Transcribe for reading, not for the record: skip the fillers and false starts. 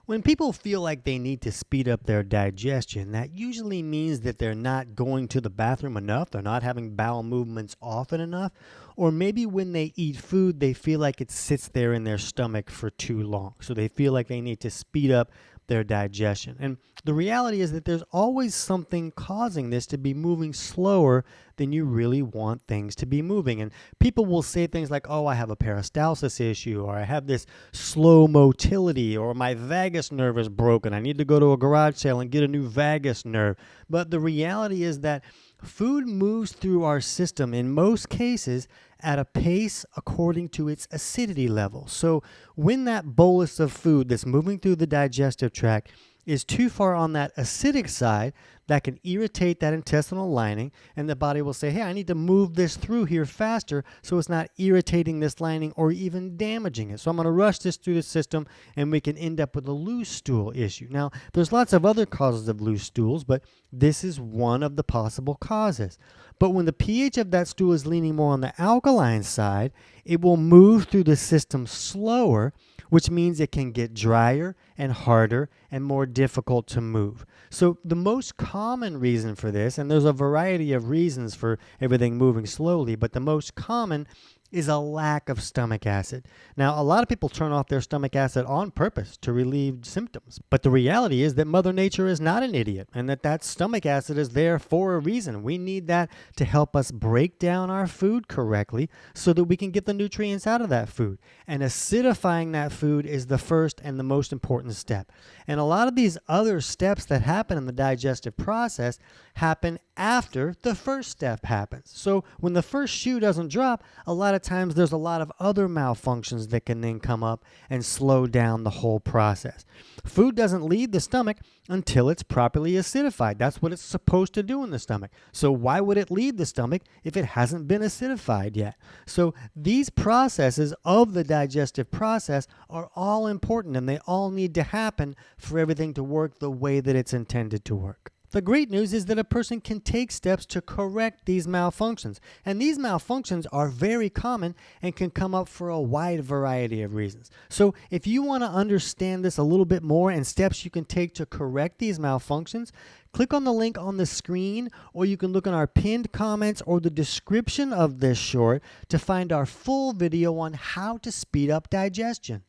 When people feel like they need to speed up their digestion, that usually means that they're not going to the bathroom enough, they're not having bowel movements often enough, or maybe when they eat food, they feel like it sits there in their stomach for too long. So they feel like they need to speed up their digestion. And the reality is that there's always something causing this to be moving slower than you really want things to be moving. And people will say things like, oh, I have a peristalsis issue, or I have this slow motility, or my vagus nerve is broken. I need to go to a garage sale and get a new vagus nerve. But the reality is that food moves through our system in most cases at a pace according to its acidity level. So when that bolus of food that's moving through the digestive tract is too far on that acidic side, that can irritate that intestinal lining, and the body will say, hey, I need to move this through here faster so it's not irritating this lining or even damaging it. So I'm going to rush this through the system, and we can end up with a loose stool issue. Now, there's lots of other causes of loose stools, but this is one of the possible causes. But when the pH of that stool is leaning more on the alkaline side, it will move through the system slower, which means it can get drier and harder and more difficult to move. So the most common reason for this, and there's a variety of reasons for everything moving slowly, but the most common is a lack of stomach acid. Now, a lot of people turn off their stomach acid on purpose to relieve symptoms, but the reality is that Mother Nature is not an idiot, and that stomach acid is there for a reason. We need that to help us break down our food correctly so that we can get the nutrients out of that food. And acidifying that food is the first and the most important step. And a lot of these other steps that happen in the digestive process happen after the first step happens. So when the first shoe doesn't drop, a lot of times there's a lot of other malfunctions that can then come up and slow down the whole process. Food doesn't leave the stomach until it's properly acidified. That's what it's supposed to do in the stomach. So why would it leave the stomach if it hasn't been acidified yet? So these processes of the digestive process are all important, and they all need to happen for everything to work the way that it's intended to work. The great news is that a person can take steps to correct these malfunctions. And these malfunctions are very common and can come up for a wide variety of reasons. So if you want to understand this a little bit more and steps you can take to correct these malfunctions, click on the link on the screen, or you can look in our pinned comments or the description of this short to find our full video on how to speed up digestion.